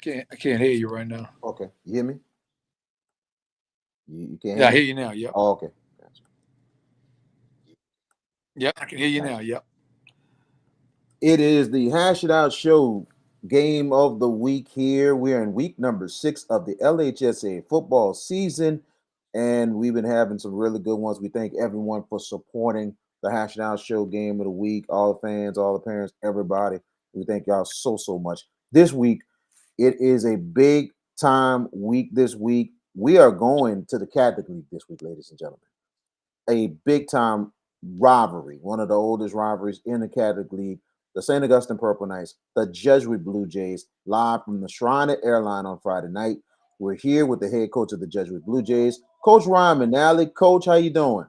I can't hear you right now. Okay, you hear me? You can't hear Yeah, I me? hear you now. Yep. Oh, okay. Gotcha. Yep, I can hear you Nice. now. Yep. It is the Hash It Out Show game of the week here. We're in week number 6 of the LHSA football season, and we've been having some really good ones. We thank everyone for supporting the Hash It Out Show game of the week, all the fans, all the parents, everybody. We thank y'all so much. This week, it is a big time week this week. We are going to the Catholic League this week, ladies and gentlemen. A big time rivalry, one of the oldest rivalries in the Catholic League. The St. Augustine Purple Knights, the Jesuit Blue Jays, live from the Shrine Airline on Friday night. We're here with the head coach of the Jesuit Blue Jays, Coach Ryan Manale. Coach, how you doing?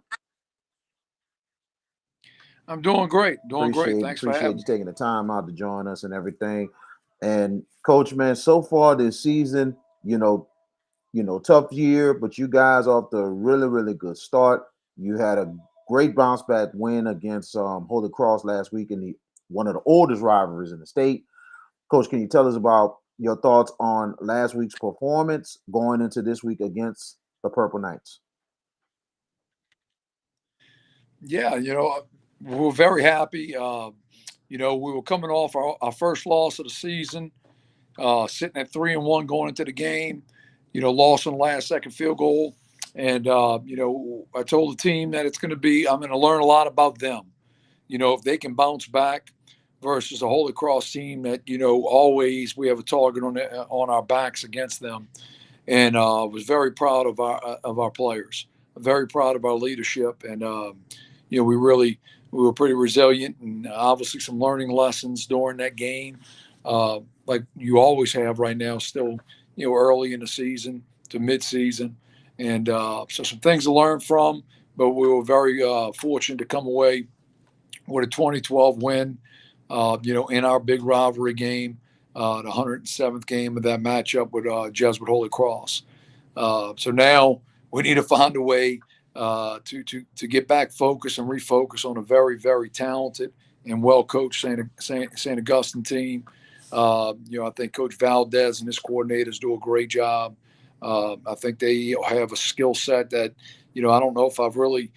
I'm doing great. Doing great. Thanks for Appreciate you having me. taking the time out to join us and everything. And Coach, man, so far this season, tough year, but you guys off to a really good start. You had a great bounce back win against Holy Cross last week in the one of the oldest rivalries in the state. Coach, can you tell us about your thoughts on last week's performance going into this week against the Purple Knights? Yeah, we were very happy. We were coming off our first loss of the season, sitting at 3-1 going into the game. Lost on the last second field goal, and I told the team that it's going to be. I'm going to learn a lot about them. If they can bounce back versus a Holy Cross team that always we have a target on our backs against them, and was very proud of our players, very proud of our leadership, and we were pretty resilient, and obviously some learning lessons during that game, like you always have right now, still early in the season to mid-season, and so some things to learn from. But we were very fortunate to come away with a 2012 win, in our big rivalry game, the 107th game of that matchup with Jesuit Holy Cross. So now we need to find a way to get back focused and refocus on a very talented and well coached St. Augustine team. I think Coach Valdez and his coordinators do a great job. I think they have a skill set that I don't know if I've really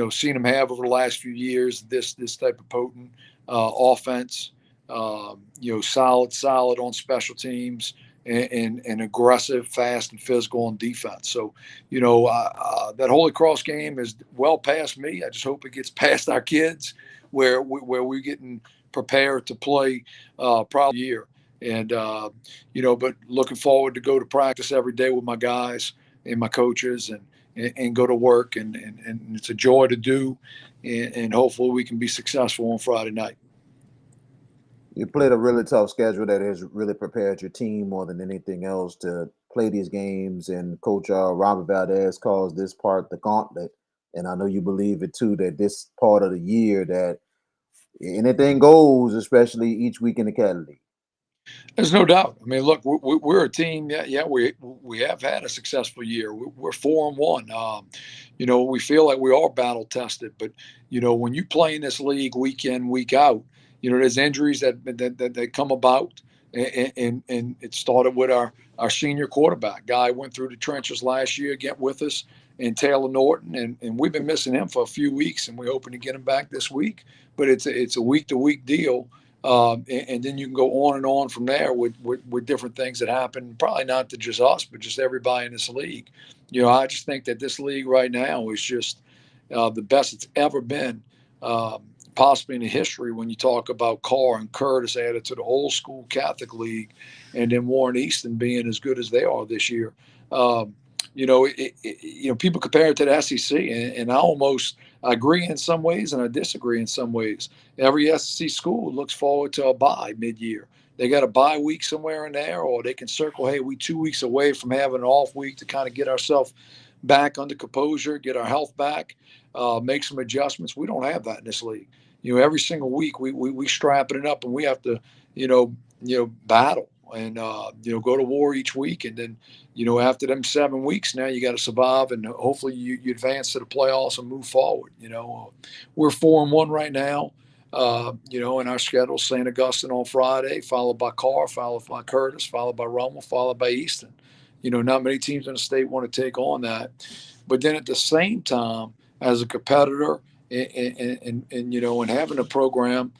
seen them have over the last few years. This type of potent offense. Solid on special teams, and aggressive, fast, and physical on defense. So, that Holy Cross game is well past me. I just hope it gets past our kids, where we're getting prepared to play probably a year. And but looking forward to go to practice every day with my guys and my coaches, and go to work, and it's a joy to do, and hopefully we can be successful on Friday night. You played a really tough schedule that has really prepared your team more than anything else to play these games. And Coach Robert Valdez calls this part the gauntlet. And I know you believe it too, that this part of the year that anything goes, especially each week in the Cali League. There's no doubt. I mean, look, we're a team. Yeah, we have had a successful year. We're 4-1. We feel like we are battle tested, but when you play in this league week in, week out, there's injuries that come about, and it started with our senior quarterback guy went through the trenches last year, get with us, and Taylor Norton, and we've been missing him for a few weeks, and we're hoping to get him back this week. But it's a week to week deal. And then you can go on and on from there with different things that happen. Probably not to just us, but just everybody in this league. I just think that this league right now is just the best it's ever been, possibly in the history. When you talk about Carr and Curtis added to the old school Catholic League, and then Warren Easton being as good as they are this year. People compare it to the SEC, and I agree in some ways and I disagree in some ways. Every SEC school looks forward to a bye mid-year. They got a bye week somewhere in there, or they can circle, hey, we 2 weeks away from having an off week to kind of get ourselves back under composure, get our health back, make some adjustments. We don't have that in this league. Every single week we strapping it up, and we have to, battle and go to war each week, and then after them 7 weeks, now you got to survive, and hopefully you advance to the playoffs and move forward. We're 4-1 right now. In our schedule, St. Augustine on Friday, followed by Carr, followed by Curtis, followed by Rummel, folled by Easton. Not many teams in the state want to take on that. But then at the same time, as a competitor and having a program,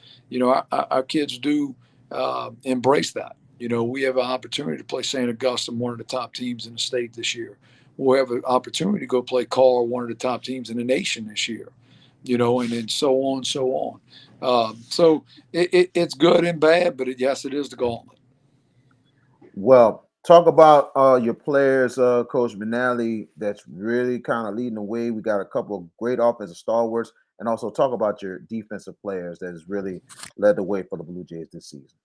our kids do embrace that. We have an opportunity to play St. Augustine, one of the top teams in the state this year. We'll have an opportunity to go play Carr, one of the top teams in the nation this year. And then so on and so on. It's good and bad, but yes, it is the gauntlet. Well, talk about your players, Coach Manale, that's really kind of leading the way. We got a couple of great offensive stalwarts, and also talk about your defensive players that has really led the way for the Blue Jays this season.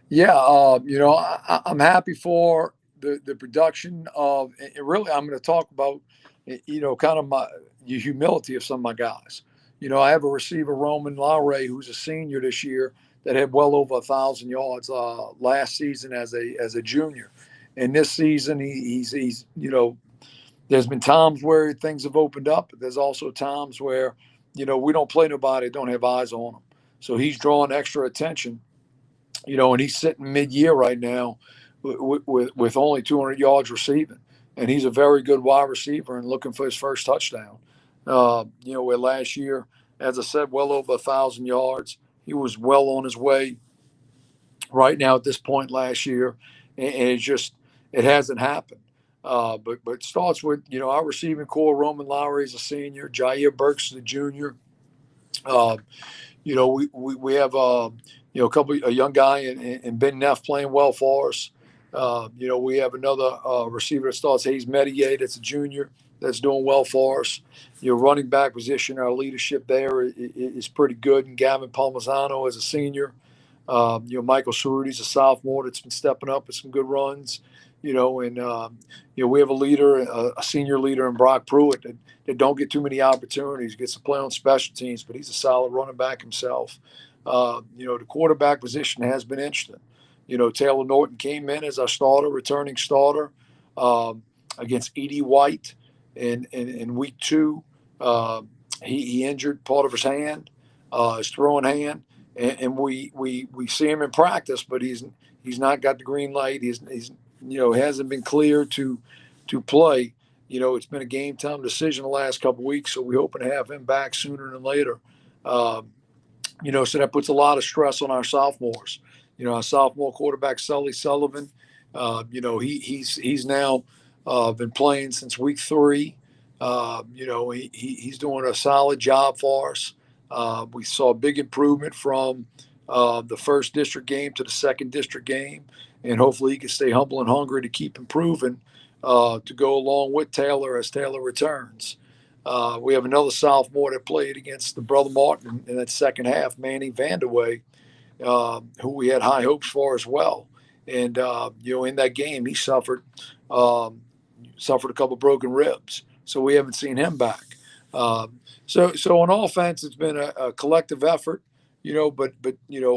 Yeah, I'm happy for the production of. And really, I'm going to talk about, kind of the humility of some of my guys. I have a receiver, Roman Lowry, who's a senior this year, that had well over 1,000 yards last season as a junior, and this season he's there's been times where things have opened up, but there's also times where we don't play nobody that don't have eyes on him, so he's drawing extra attention, and he's sitting mid-year right now with only 200 yards receiving, and he's a very good wide receiver and looking for his first touchdown. Where last year, as I said, well over 1,000 yards, he was well on his way right now at this point last year, and it hasn't happened. But it starts with our receiving core. Roman Lowry is a senior, Jair Burks is a junior. Uh, we have a young guy in Ben Neff playing well for us. We have another receiver that starts, Hayes Mediate, that's a junior, that's doing well for us. Running back position, our leadership there is pretty good. And Gavin Palmisano is a senior. Michael Cerruti's a sophomore that's been stepping up with some good runs. We have a leader, a senior leader in Brock Pruitt that don't get too many opportunities. Gets to play on special teams, but he's a solid running back himself. The quarterback position has been interesting. Taylor Norton came in as our starter, returning starter, against Edie White in week two. Uh, he injured part of his hand, his throwing hand, and we see him in practice, but he's not got the green light. He's hasn't been cleared to play. It's been a game time decision the last couple of weeks, so we're hoping to have him back sooner than later. Um, so that puts a lot of stress on our sophomores. Our sophomore quarterback Sully Sullivan. He's now been playing since week three. He's doing a solid job for us. We saw a big improvement from the first district game to the second district game, and hopefully he can stay humble and hungry to keep improving to go along with Taylor as Taylor returns. We have another sophomore that played against the brother Martin in that second half, Manny Vanderway, who we had high hopes for as well. And in that game, he um, suffered a couple broken ribs, so we haven't seen him back. So on offense, it's been a collective effort, but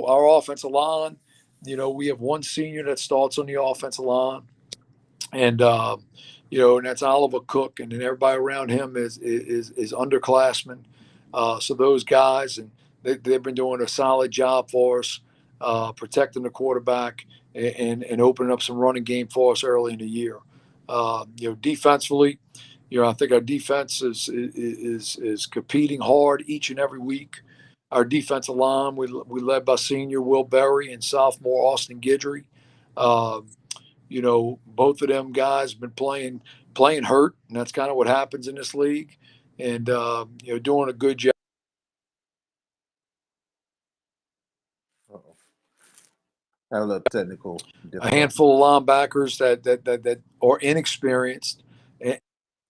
our offensive line, we have one senior that starts on the offensive line, and and that's Oliver Cook, and then everybody around him is underclassmen. So those guys, and they've been doing a solid job for us, protecting the quarterback and opening up some running game for us early in the year. Defensively, I think our defense is competing hard each and every week. Our defensive line, we led by senior Will Berry and sophomore Austin Guidry. Uh, both of them guys have been playing hurt, and that's kind of what happens in this league. And doing a good job. Uh-oh. Had a little technical A difficulty. handful of linebackers that are inexperienced,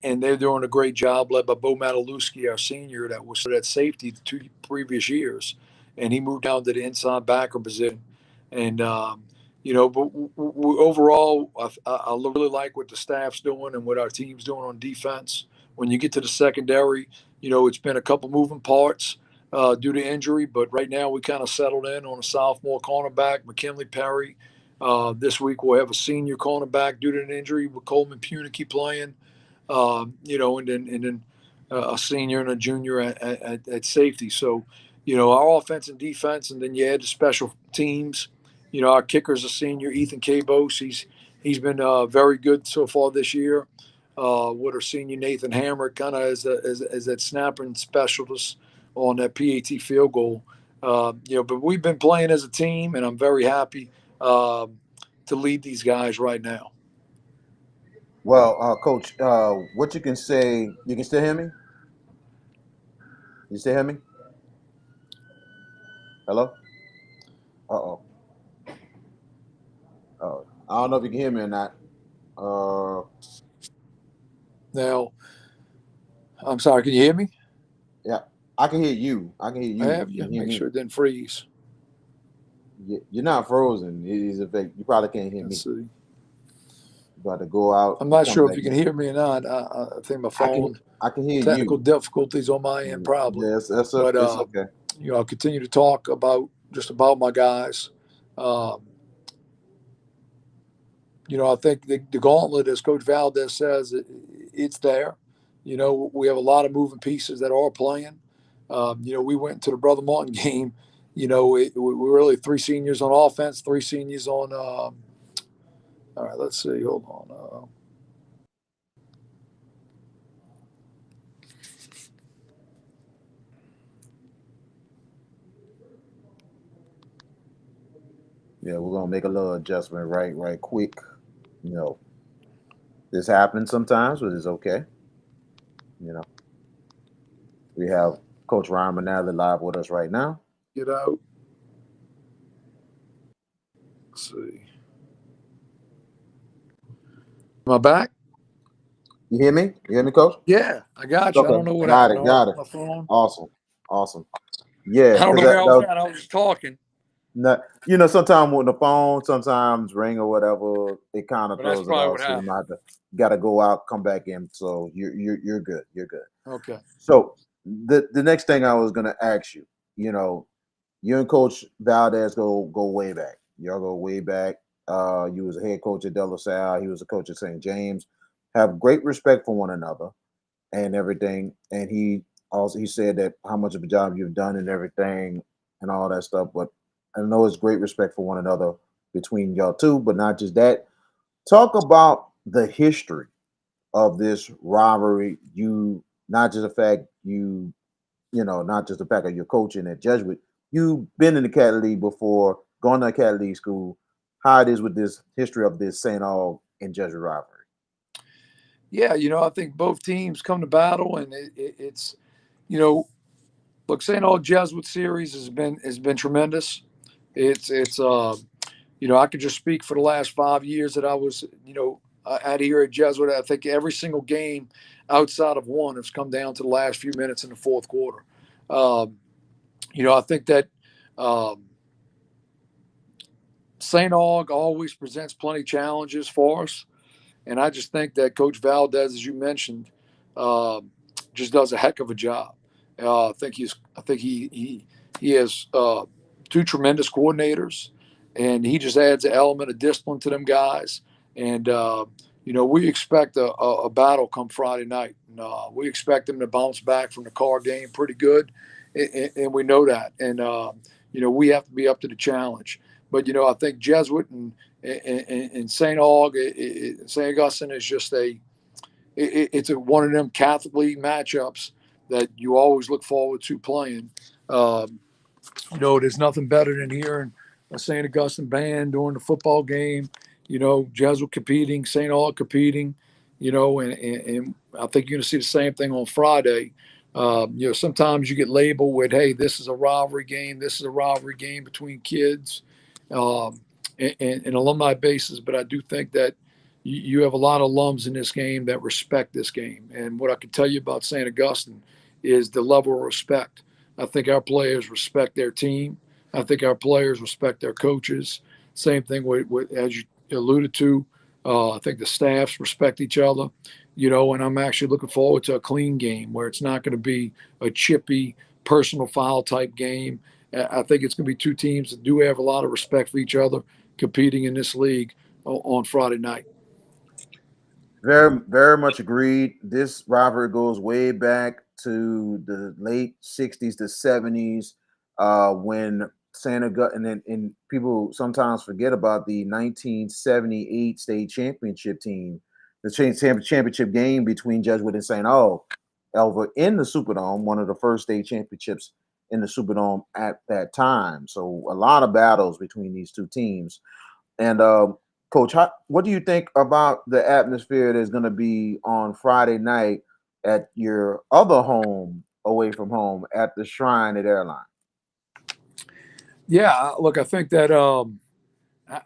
and they're doing a great job, led by Bo Matalewski, our senior, that was at safety the 2 previous years, and he moved down to the inside backer position. And but overall, I really like what the staff's doing and what our team's doing on defense. When you get to the secondary, it's been a couple moving parts due to injury, but right now we kind of settled in on a sophomore cornerback, McKinley Perry. This week we'll have a senior cornerback due to an injury with Coleman Punicky playing. And then a senior and a junior at safety. So, our offense and defense, and then you add the special teams. Our kicker's a senior, Ethan Cabos. He's been very good so far this year. With our senior Nathan Hammer, kind of as that snapper and specialist on that PAT field goal. But we've been playing as a team, and I'm very happy to lead these guys right now. Well, Coach, what you can say? You can still hear me? You still hear me? Hello? Uh-oh. Oh, I don't know if you can hear me or not. Uh, Now, I'm sorry, can you hear me? yeah, I can hear you. I can hear I you. have you. Can you hear Make me? sure it didn't freeze. You're not frozen. It is a fact. You probably can't hear Let's me. see. You got to go out I'm and not come sure if back you can in. hear me or not. I think my I can. phone I can hear technical you. difficulties on my end probably, Yes, but it's okay. I'll continue to talk about just about my guys. Um, I think the gauntlet, as Coach Valdez says, it's there. We have a lot of moving pieces that are playing. We went to the Brother Martin game. We're really three seniors on offense, three seniors on. All right, let's see. Hold on. Yeah, we're gonna make a little adjustment right quick. You know, this happens sometimes, but it's okay. You know, we have Coach Ryan Manale live with us right now. Get out. Let's see. Am I back? You hear me? You hear me, Coach? Yeah, I got you. I Okay, don't know what got happened it, got it. on my phone. Awesome, awesome. Yeah, I don't because know where I was at. I was just talking, sometimes when the phone sometimes ring or whatever, it kind of but that's throws it probably off. what So you happened. might have to gotta go out, come back in. So you're good. You're good. Okay. So the next thing I was gonna ask you, you know, you and Coach Valdez go way back. Y'all go way back. You was a head coach at De La Salle. He was a coach at St. James. Have great respect for one another and everything. And he said that how much of a job you've done and everything and all that stuff. But I know it's great respect for one another between y'all two, but not just that. Talk about the history of this rivalry. You not just the fact not just the fact of your coaching at Jesuit. You've been in the Cat League before, gone to Cat League school. How it is with this history of this St. Aug and Jesuit rivalry. Yeah, I think both teams come to battle, and it's you know, look, St. Aug Jesuit series has been tremendous. It's I could just speak for the last 5 years that I was out here at Jesuit. I think every single game outside of one has come down to the last few minutes in the fourth quarter. Um, I think that um, St. Aug always presents plenty of challenges for us. And I just think that Coach Valdez, as you mentioned, uh, just does a heck of a job. I think he has two tremendous coordinators, and he just adds an element of discipline to them guys. And we expect a battle come Friday night. And, we expect them to bounce back from the car game pretty good, and we know that. And we have to be up to the challenge. But I think Jesuit and St. Aug, St. Augustine is just it's one of them Catholic League matchups that you always look forward to playing. Um, there's nothing better than hearing a St. Augustine band during the football game. Jesuit competing, St. Aug competing. And I think you're going to see the same thing on Friday. Sometimes you get labeled with, "Hey, this is a rivalry game. This is a rivalry game between kids." Um, and alumni bases, but I do think that you have a lot of alums in this game that respect this game. And what I can tell you about St. Augustine is the level of respect. I think our players respect their team. I think our players respect their coaches. Same thing with as you alluded to. I think the staffs respect each other, and I'm actually looking forward to a clean game where it's not going to be a chippy, personal foul type game. I think it's going to be two teams that do have a lot of respect for each other competing in this league on Friday night. Very, very much agreed. This rivalry goes way back to the late '60s to '70s, when Santa got and people sometimes forget about the 1978 state championship team, the championship game between Jesuit and St. Aug, Elva in the Superdome, one of the first state championships in the Superdome at that time. So a lot of battles between these two teams. And Coach, what do you think about the atmosphere that's going to be on Friday night at your other home away from home at the Shrine at Airline? Yeah, look, I think that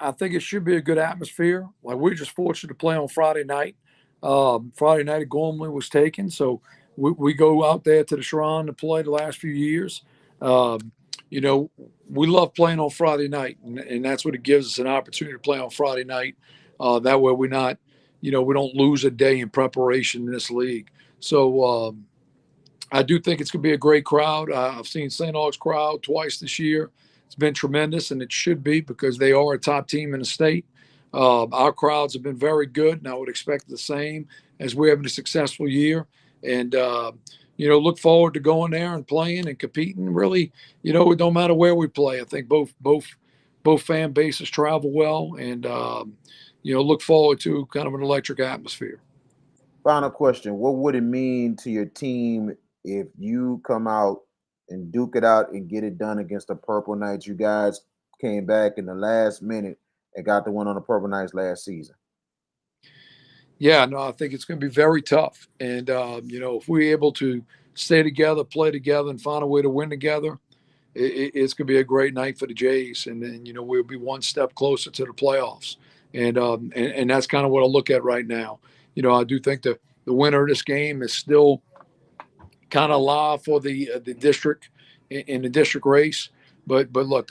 I think it should be a good atmosphere. Like we're just fortunate to play on Friday night. Friday night at Gormley was taken, so we go out there to the Shrine to play the last few years. Um, you know, we love playing on Friday night, and that's what it gives us an opportunity to play on Friday night. That way, we're not, we don't lose a day in preparation in this league. So I do think it's going to be a great crowd. I've seen St. Aug's crowd twice this year. It's been tremendous, and it should be because they are a top team in the state. Our crowds have been very good, and I would expect the same as we're having a successful year. And look forward to going there and playing and competing. Really, it don't matter where we play. I think both fan bases travel well, and look forward to kind of an electric atmosphere. Final question: what would it mean to your team if you come out and duke it out and get it done against the Purple Knights? You guys came back in the last minute and got the one on the Purple Knights last season. Yeah, no, I think it's going to be very tough. And, if we're able to stay together, play together, and find a way to win together, it's going to be a great night for the Jays. And then, we'll be one step closer to the playoffs. And that's kind of what I look at right now. I do think the winner of this game is still kind of law for the district in the district race. But look,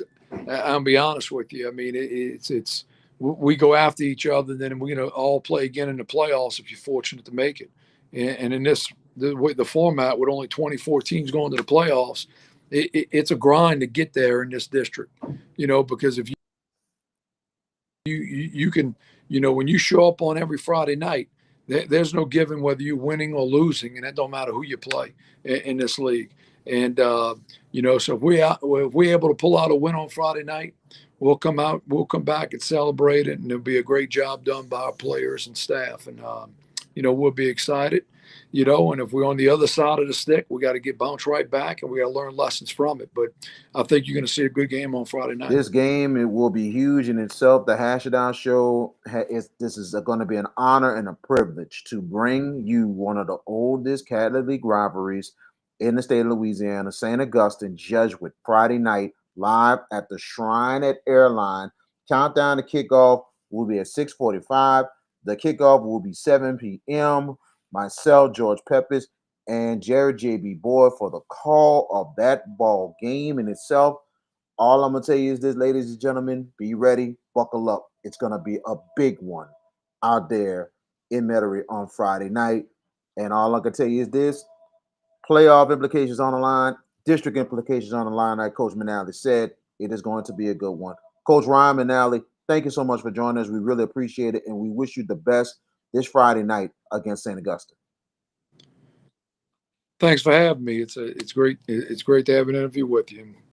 I'll be honest with you. I mean, it's we go after each other, then we're gonna all play again in the playoffs if you're fortunate to make it. And in the format with only 24 teams going to the playoffs, it's a grind to get there in this district. Because if you can, when you show up on every Friday night, there's no giving whether you're winning or losing, and it don't matter who you play in this league. And so if we're able to pull out a win on Friday night, we'll come back and celebrate it, and it'll be a great job done by our players and staff, and we'll be excited. And if we're on the other side of the stick, we got to get bounced right back, and we got to learn lessons from it. But I think you're going to see a good game on Friday night. This game, it will be huge in itself. The Hash It Out Show this is going to be an honor and a privilege to bring you one of the oldest Catholic League rivalries in the state of Louisiana, St. Augustine Jesuit, Friday night live at the Shrine at Airline. Countdown to kickoff will be at 6:45. The kickoff will be 7 p.m. Myself, George Peppers, and Jared JB Boyd for the call of that ball game in itself. All I'm gonna tell you is this, ladies and gentlemen, be ready, buckle up. It's gonna be a big one out there in Metairie on Friday night. And all I can tell you is this: playoff implications on the line, district implications on the line. Like Coach Manale said, it is going to be a good one. Coach Ryan Manale, thank you so much for joining us. We really appreciate it, and we wish you the best this Friday night against St. Augustine. Thanks for having me. It's great. It's great to have an interview with you.